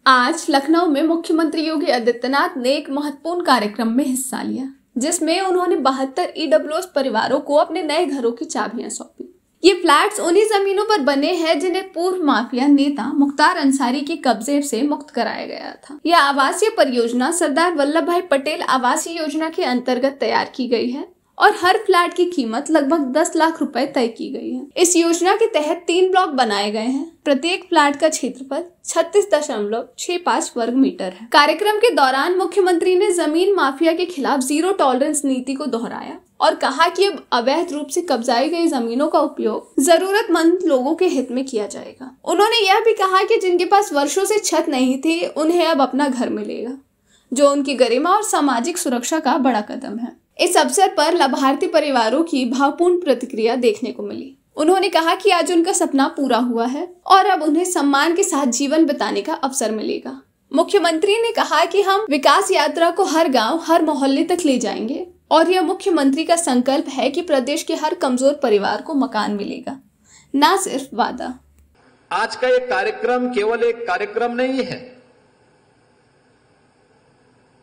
आज लखनऊ में मुख्यमंत्री योगी आदित्यनाथ ने एक महत्वपूर्ण कार्यक्रम में हिस्सा लिया, जिसमें उन्होंने 72 ईडब्ल्यूएस परिवारों को अपने नए घरों की चाबियां सौंपी। ये फ्लैट्स उन्हीं जमीनों पर बने हैं जिन्हें पूर्व माफिया नेता मुख्तार अंसारी के कब्जे से मुक्त कराया गया था। यह आवासीय परियोजना सरदार वल्लभ भाई पटेल आवासीय योजना के अंतर्गत तैयार की गई है और हर फ्लैट की कीमत लगभग 10 लाख रुपए तय की गई है। इस योजना के तहत 3 ब्लॉक बनाए गए हैं। प्रत्येक फ्लैट का क्षेत्रफल 36.65 वर्ग मीटर है। कार्यक्रम के दौरान मुख्यमंत्री ने जमीन माफिया के खिलाफ जीरो टॉलरेंस नीति को दोहराया और कहा कि अब अवैध रूप से कब्जाई गई जमीनों का उपयोग जरूरतमंद लोगों के हित में किया जाएगा। उन्होंने यह भी कहा कि जिनके पास वर्षों से छत नहीं थी, उन्हें अब अपना घर मिलेगा, जो उनकी गरिमा और सामाजिक सुरक्षा का बड़ा कदम है। इस अवसर पर लाभार्थी परिवारों की भावपूर्ण प्रतिक्रिया देखने को मिली। उन्होंने कहा कि आज उनका सपना पूरा हुआ है और अब उन्हें सम्मान के साथ जीवन बिताने का अवसर मिलेगा। मुख्यमंत्री ने कहा कि हम विकास यात्रा को हर गांव, हर मोहल्ले तक ले जाएंगे और यह मुख्यमंत्री का संकल्प है कि प्रदेश के हर कमजोर परिवार को मकान मिलेगा, न सिर्फ वादा। आज का ये कार्यक्रम केवल एक कार्यक्रम नहीं है,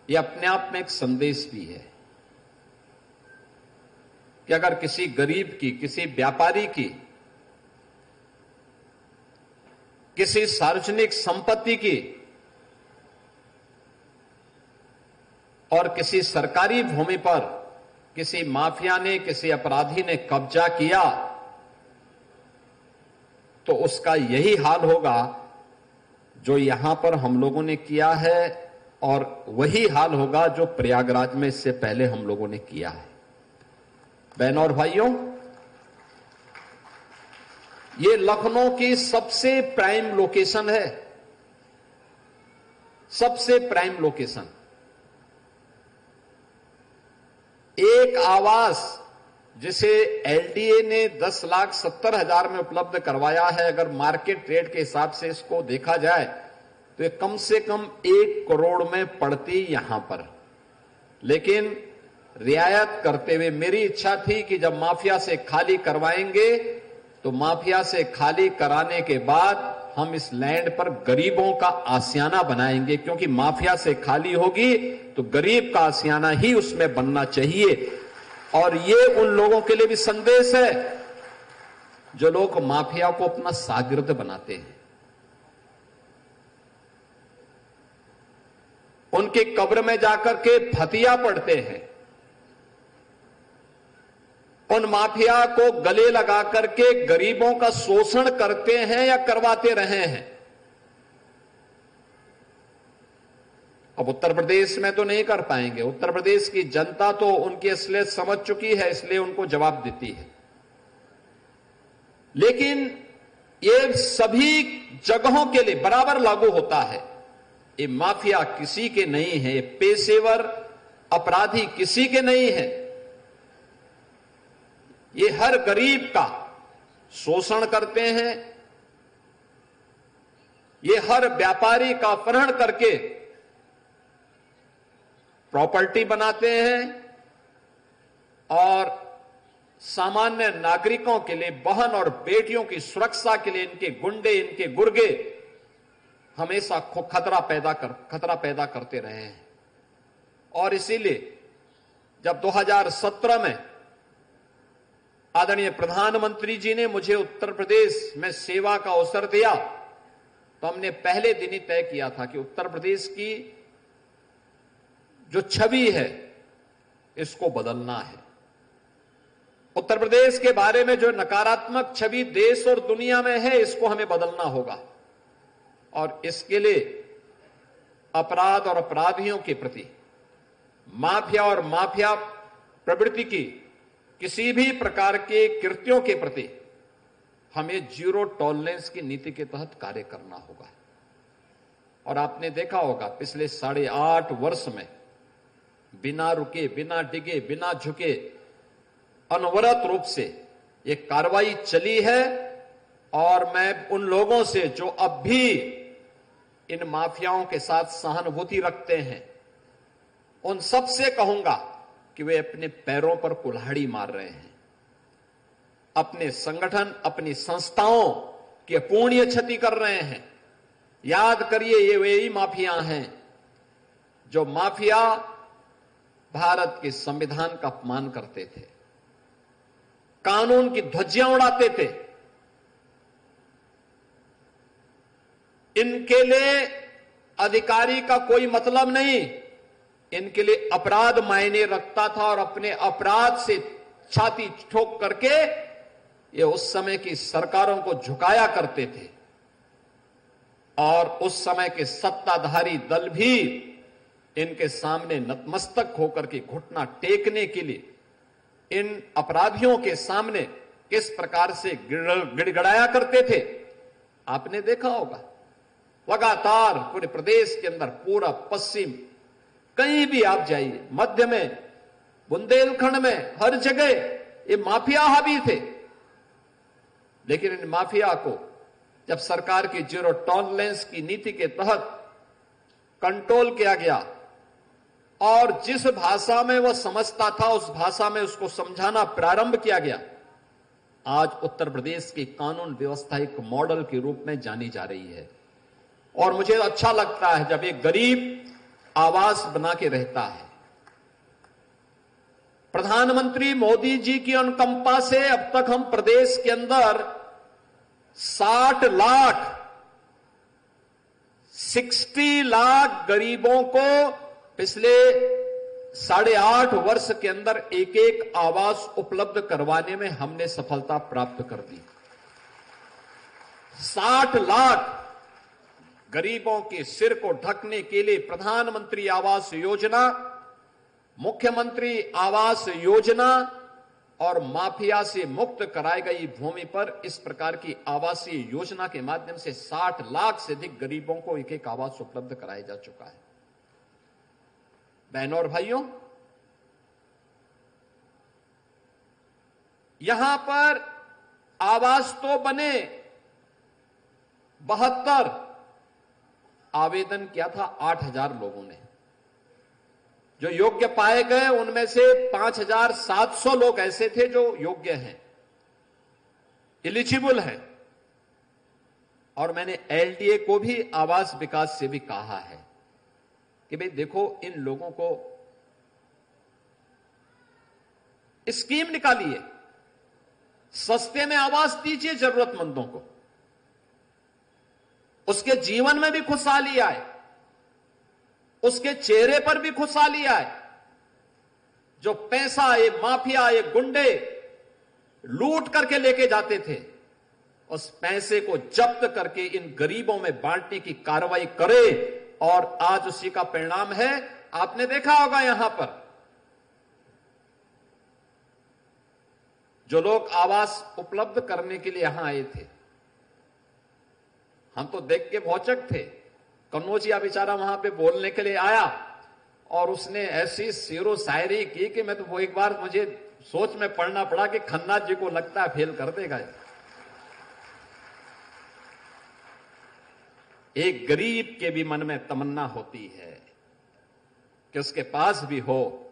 ये अपने आप में एक संदेश भी है कि अगर किसी गरीब की, किसी व्यापारी की, किसी सार्वजनिक संपत्ति की और किसी सरकारी भूमि पर किसी माफिया ने, किसी अपराधी ने कब्जा किया, तो उसका यही हाल होगा जो यहां पर हम लोगों ने किया है और वही हाल होगा जो प्रयागराज में इससे पहले हम लोगों ने किया है। बहनों और भाइयों, ये लखनऊ की सबसे प्राइम लोकेशन है, सबसे प्राइम लोकेशन। एक आवास जिसे एलडीए ने 10,70,000 में उपलब्ध करवाया है, अगर मार्केट रेट के हिसाब से इसको देखा जाए तो ये कम से कम 1 करोड़ में पड़ती यहां पर। लेकिन रियायत करते हुए मेरी इच्छा थी कि जब माफिया से खाली करवाएंगे तो माफिया से खाली कराने के बाद हम इस लैंड पर गरीबों का आशियाना बनाएंगे, क्योंकि माफिया से खाली होगी तो गरीब का आशियाना ही उसमें बनना चाहिए। और ये उन लोगों के लिए भी संदेश है जो लोग माफिया को अपना शागिर्द बनाते हैं। उनकी कब्र में जाकर के फतिया पढ़ते हैं, उन माफिया को गले लगा करके गरीबों का शोषण करते हैं या करवाते रहे हैं। अब उत्तर प्रदेश में तो नहीं कर पाएंगे, उत्तर प्रदेश की जनता तो उनकी असलियत समझ चुकी है, इसलिए उनको जवाब देती है। लेकिन ये सभी जगहों के लिए बराबर लागू होता है। ये माफिया किसी के नहीं है, ये पेशेवर अपराधी किसी के नहीं है। ये हर गरीब का शोषण करते हैं, ये हर व्यापारी का अपहरण करके प्रॉपर्टी बनाते हैं और सामान्य नागरिकों के लिए, बहन और बेटियों की सुरक्षा के लिए इनके गुंडे, इनके गुर्गे हमेशा खतरा पैदा करते रहे हैं। और इसीलिए जब 2017 में आदरणीय प्रधानमंत्री जी ने मुझे उत्तर प्रदेश में सेवा का अवसर दिया, तो हमने पहले दिन ही तय किया था कि उत्तर प्रदेश की जो छवि है इसको बदलना है। उत्तर प्रदेश के बारे में जो नकारात्मक छवि देश और दुनिया में है, इसको हमें बदलना होगा। और इसके लिए अपराध और अपराधियों के प्रति, माफिया और माफिया प्रवृत्ति की किसी भी प्रकार के कृत्यों के प्रति हमें जीरो टॉलरेंस की नीति के तहत कार्य करना होगा। और आपने देखा होगा पिछले 8.5 वर्ष में बिना रुके, बिना डिगे, बिना झुके अनवरत रूप से ये कार्रवाई चली है। और मैं उन लोगों से जो अब भी इन माफियाओं के साथ सहानुभूति रखते हैं, उन सब से कहूंगा कि वे अपने पैरों पर कुल्हाड़ी मार रहे हैं। अपने संगठन, अपनी संस्थाओं की अपूर्णीय क्षति कर रहे हैं। याद करिए, ये वही माफिया हैं जो माफिया भारत के संविधान का अपमान करते थे, कानून की ध्वजियां उड़ाते थे। इनके लिए अधिकारी का कोई मतलब नहीं, इनके लिए अपराध मायने रखता था और अपने अपराध से छाती ठोक करके ये उस समय की सरकारों को झुकाया करते थे। और उस समय के सत्ताधारी दल भी इनके सामने नतमस्तक होकर के घुटना टेकने के लिए इन अपराधियों के सामने किस प्रकार से गिड़गिड़ाया करते थे, आपने देखा होगा। लगातार पूरे प्रदेश के अंदर, पूरा पश्चिम, कहीं भी आप जाइए, मध्य में, बुंदेलखंड में, हर जगह ये माफिया हावी थे। लेकिन इन माफिया को जब सरकार की जीरो टॉलरेंस की नीति के तहत कंट्रोल किया गया और जिस भाषा में वह समझता था उस भाषा में उसको समझाना प्रारंभ किया गया, आज उत्तर प्रदेश की कानून व्यवस्था एक मॉडल के रूप में जानी जा रही है। और मुझे अच्छा लगता है जब एक गरीब आवास बना के रहता है। प्रधानमंत्री मोदी जी की अनुकंपा से अब तक हम प्रदेश के अंदर 60 लाख गरीबों को पिछले 8.5 वर्ष के अंदर एक एक आवास उपलब्ध करवाने में हमने सफलता प्राप्त कर दी। 60 लाख गरीबों के सिर को ढकने के लिए प्रधानमंत्री आवास योजना, मुख्यमंत्री आवास योजना और माफिया से मुक्त कराई गई भूमि पर इस प्रकार की आवासीय योजना के माध्यम से 60 लाख से अधिक गरीबों को एक एक आवास उपलब्ध कराया जा चुका है। बहनों और भाइयों, यहां पर आवास तो बने, 72 आवेदन किया था 8,000 लोगों ने। जो योग्य पाए गए उनमें से 5,700 लोग ऐसे थे जो योग्य हैं, एलिजिबल हैं। और मैंने एलडीए को भी, आवास विकास से भी कहा है कि भाई देखो, इन लोगों को स्कीम निकालिए, सस्ते में आवास दीजिए जरूरतमंदों को, उसके जीवन में भी खुशहाली आए, उसके चेहरे पर भी खुशहाली आए। जो पैसा ये माफिया, ये गुंडे लूट करके लेके जाते थे, उस पैसे को जब्त करके इन गरीबों में बांटने की कार्रवाई करे। और आज उसी का परिणाम है, आपने देखा होगा यहां पर जो लोग आवास उपलब्ध करने के लिए यहां आए थे, हम तो देख के भौचक थे। कन्नौजिया बेचारा वहां पे बोलने के लिए आया और उसने ऐसी शेरो शायरी की कि मैं तो वो एक बार मुझे सोच में पड़ना पड़ा कि खन्ना जी को लगता है फेल कर देगा। एक गरीब के भी मन में तमन्ना होती है कि उसके पास भी हो